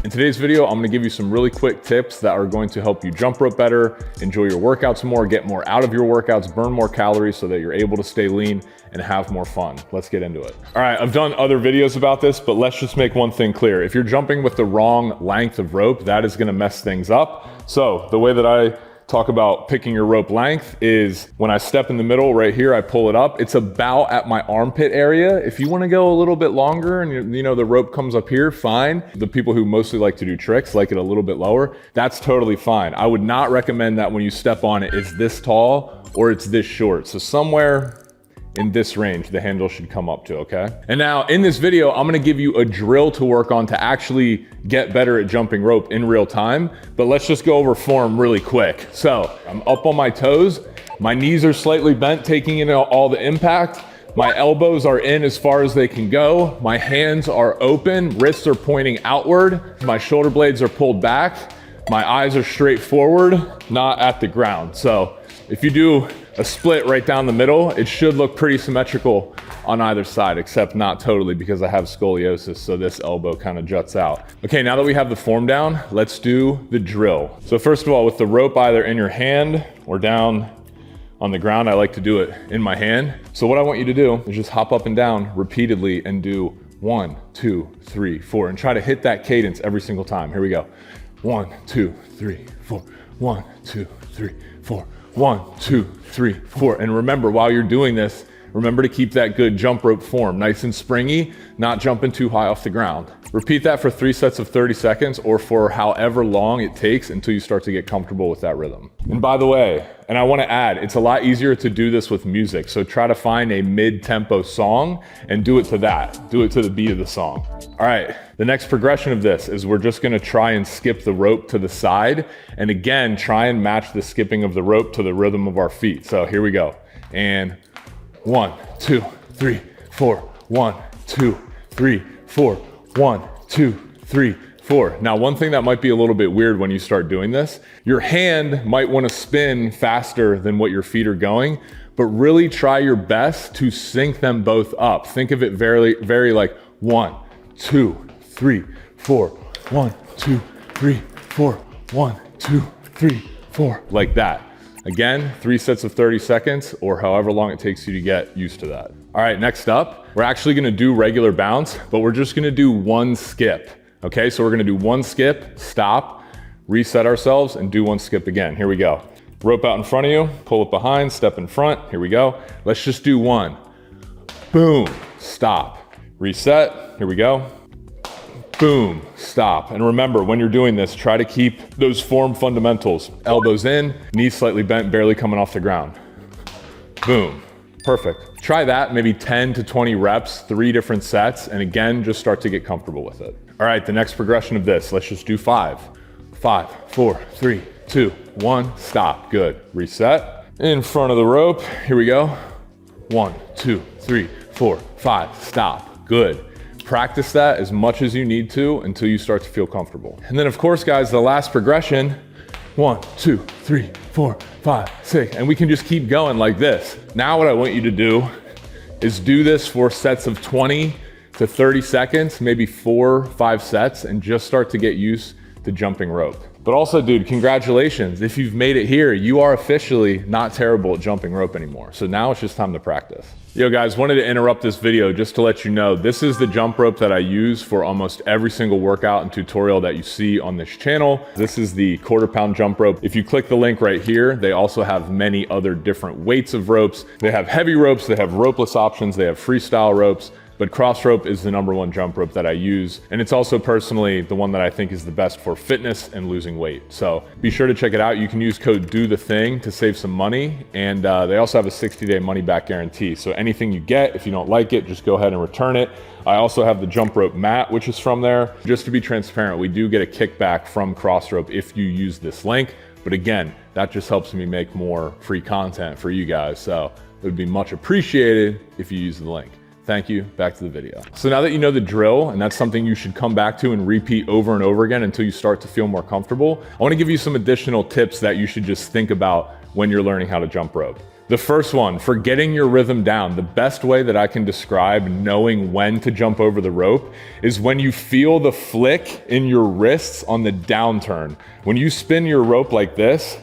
In today's video, I'm gonna give you some really quick tips that are going to help you jump rope better, enjoy your workouts more, get more out of your workouts, burn more calories so that you're able to stay lean and have more fun. Let's get into it. All right, I've done other videos about this, but let's just make one thing clear. If you're jumping with the wrong length of rope, that is gonna mess things up. So the way that I talk about picking your rope length is when I step in the middle right here, I pull it up. It's about at my armpit area. If you want to go a little bit longer and you know the rope comes up here, fine. The people who mostly like to do tricks like it a little bit lower. That's totally fine. I would not recommend that when you step on it, it's this tall or it's this short. So somewhere in this range, the handle should come up to, okay? And now in this video, I'm gonna give you a drill to work on to actually get better at jumping rope in real time, but let's just go over form really quick. So I'm up on my toes, my knees are slightly bent, taking in all the impact. My elbows are in as far as they can go. My hands are open, wrists are pointing outward. My shoulder blades are pulled back. My eyes are straight forward, not at the ground. So if you do a split right down the middle, it should look pretty symmetrical on either side, except not totally because I have scoliosis, so this elbow kind of juts out. Okay, now that we have the form down, let's do the drill. So first of all, with the rope either in your hand or down on the ground, I like to do it in my hand. So what I want you to do is just hop up and down repeatedly and do 1, 2, 3, 4, and try to hit that cadence every single time. Here we go. 1, 2, 3, 4. 1, 2, 3, 4. 1, 2, 3, 4. And remember, while you're doing this, remember to keep that good jump rope form, nice and springy, not jumping too high off the ground. Repeat that for 3 sets of 30 seconds or for however long it takes until you start to get comfortable with that rhythm. And by the way, and I want to add, it's a lot easier to do this with music. So try to find a mid-tempo song and do it to that. Do it to the beat of the song. All right, the next progression of this is we're just going to try and skip the rope to the side. And again, try and match the skipping of the rope to the rhythm of our feet. So here we go. And 1, 2, 3, 4. 1, 2, 3, 4. 1, 2, 3, 4. Now, one thing that might be a little bit weird when you start doing this, your hand might want to spin faster than what your feet are going, but really try your best to sync them both up. Think of it very like 1, 2, 3, 4. 1, 2, 3, 4. 1, 2, 3, 4. Like that. Again, 3 sets of 30 seconds or however long it takes you to get used to that. All right, next up, we're actually gonna do regular bounce, but we're just gonna do one skip. Okay, so we're gonna do one skip, stop, reset ourselves, and do one skip again. Here we go. Rope out in front of you, pull it behind, step in front. Here we go. Let's just do one. Boom, stop, reset. Here we go. Boom, stop. And remember, when you're doing this, try to keep those form fundamentals. Elbows in, knees slightly bent, barely coming off the ground. Boom, perfect. Try that, maybe 10 to 20 reps, 3 different sets, and again, just start to get comfortable with it. All right, the next progression of this, let's just do 5. 5, 4, 3, 2, 1, stop, good. Reset, in front of the rope, here we go. 1, 2, 3, 4, 5, stop, good. Practice that as much as you need to until you start to feel comfortable. And then of course, guys, the last progression, 1, 2, 3, 4, 5, 6, and we can just keep going like this. Now what I want you to do is do this for sets of 20 to 30 seconds, maybe 4, 5 sets, and just start to get used to jumping rope. But also, dude, congratulations. If you've made it here, you are officially not terrible at jumping rope anymore. So now it's just time to practice. Yo guys, wanted to interrupt this video just to let you know, this is the jump rope that I use for almost every single workout and tutorial that you see on this channel. This is the 1/4 pound jump rope. If you click the link right here, they also have many other different weights of ropes. They have heavy ropes, they have ropeless options, they have freestyle ropes. But Crossrope is the #1 jump rope that I use. And it's also personally the one that I think is the best for fitness and losing weight. So be sure to check it out. You can use code DOTHETHING to save some money. And they also have a 60-day money back guarantee. So anything you get, if you don't like it, just go ahead and return it. I also have the jump rope mat, which is from there. Just to be transparent, we do get a kickback from Crossrope if you use this link. But again, that just helps me make more free content for you guys. So it would be much appreciated if you use the link. Thank you, back to the video. So now that you know the drill, and that's something you should come back to and repeat over and over again until you start to feel more comfortable, I wanna give you some additional tips that you should just think about when you're learning how to jump rope. The first one, for getting your rhythm down, the best way that I can describe knowing when to jump over the rope is when you feel the flick in your wrists on the downturn. When you spin your rope like this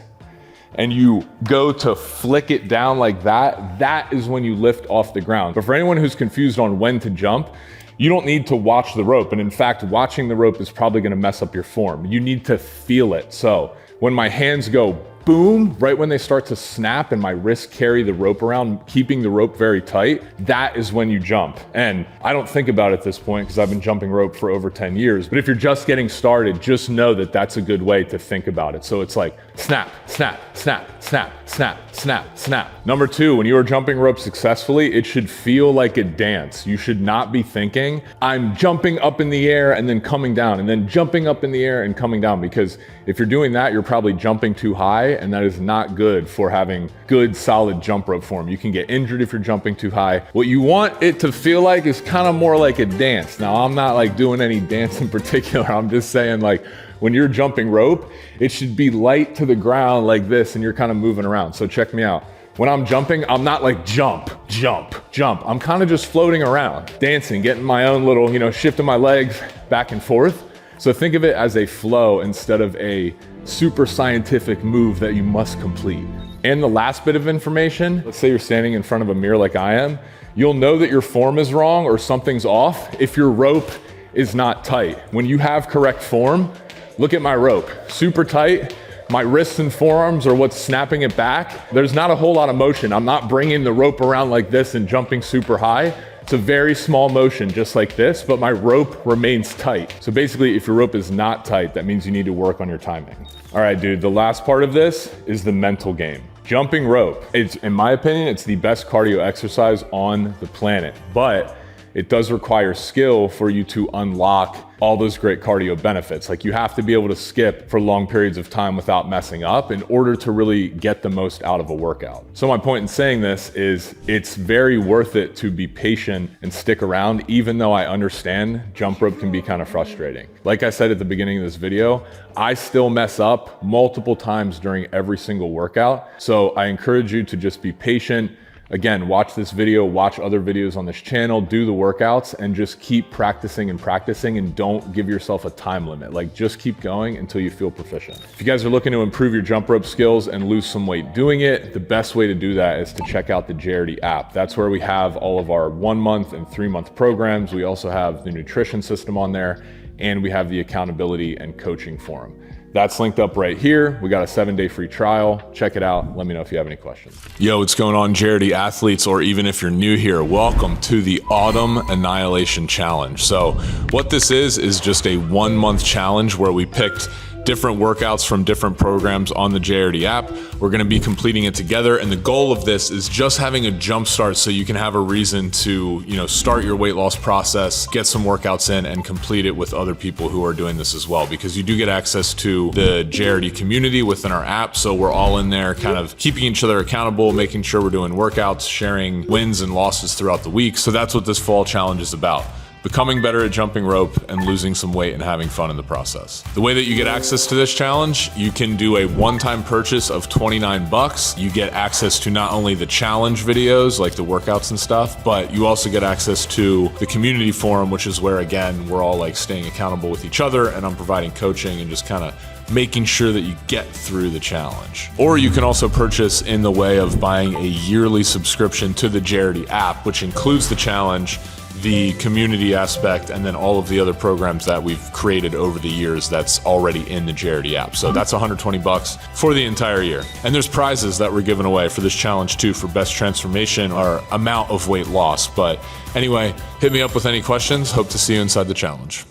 and you go to flick it down like that, that is when you lift off the ground. But for anyone who's confused on when to jump, you don't need to watch the rope. And in fact, watching the rope is probably gonna mess up your form. You need to feel it. So when my hands go boom, right when they start to snap and my wrists carry the rope around, keeping the rope very tight, that is when you jump. And I don't think about it at this point because I've been jumping rope for over 10 years. But if you're just getting started, just know that that's a good way to think about it. So it's like snap, snap, snap, snap, snap, snap, snap. Number two, when you are jumping rope successfully, it should feel like a dance. You should not be thinking, I'm jumping up in the air and then coming down and then jumping up in the air and coming down, because if you're doing that, you're probably jumping too high, and that is not good for having good, solid jump rope form. You can get injured if you're jumping too high. What you want it to feel like is kind of more like a dance. Now, I'm not like doing any dance in particular. I'm just saying, like, when you're jumping rope, it should be light to the ground like this, and you're kind of moving around. So check me out. When I'm jumping, I'm not like jump, jump, jump. I'm kind of just floating around, dancing, getting my own little, shifting my legs back and forth. So think of it as a flow instead of a super scientific move that you must complete. And the last bit of information, let's say you're standing in front of a mirror like I am, you'll know that your form is wrong or something's off if your rope is not tight. When you have correct form, look at my rope, super tight. My wrists and forearms are what's snapping it back. There's not a whole lot of motion. I'm not bringing the rope around like this and jumping super high. It's a very small motion, just like this, but my rope remains tight. So basically, if your rope is not tight, that means you need to work on your timing. All right, dude, the last part of this is the mental game. Jumping rope, in my opinion, it's the best cardio exercise on the planet, but it does require skill for you to unlock all those great cardio benefits. Like, you have to be able to skip for long periods of time without messing up in order to really get the most out of a workout. So my point in saying this is it's very worth it to be patient and stick around, even though I understand jump rope can be kind of frustrating. Like I said at the beginning of this video, I still mess up multiple times during every single workout. So I encourage you to just be patient. Again, watch this video, watch other videos on this channel, do the workouts, and just keep practicing and practicing, and don't give yourself a time limit. Like, just keep going until you feel proficient. If you guys are looking to improve your jump rope skills and lose some weight doing it, the best way to do that is to check out the JRD app. That's where we have all of our 1 month and 3 month programs. We also have the nutrition system on there, and we have the accountability and coaching forum. That's linked up right here. We got a 7-day free trial. Check it out. Let me know if you have any questions. Yo, what's going on, JRD athletes, or even if you're new here, welcome to the Autumn Annihilation Challenge. So what this is just a 1 month challenge where we picked different workouts from different programs on the JRD app. We're gonna be completing it together, and the goal of this is just having a jump start so you can have a reason to, start your weight loss process, get some workouts in, and complete it with other people who are doing this as well, because you do get access to the JRD community within our app. So we're all in there kind of keeping each other accountable, making sure we're doing workouts, sharing wins and losses throughout the week. So that's what this fall challenge is about. Becoming better at jumping rope and losing some weight and having fun in the process. The way that you get access to this challenge, you can do a one-time purchase of $29. You get access to not only the challenge videos, like the workouts and stuff, but you also get access to the community forum, which is where, again, we're all like staying accountable with each other, and I'm providing coaching and just kind of making sure that you get through the challenge. Or you can also purchase in the way of buying a yearly subscription to the JRD app, which includes the challenge, the community aspect, and then all of the other programs that we've created over the years that's already in the JRD app. So that's $120 for the entire year. And there's prizes that we're giving away for this challenge too, for best transformation or amount of weight loss. But anyway, hit me up with any questions. Hope to see you inside the challenge.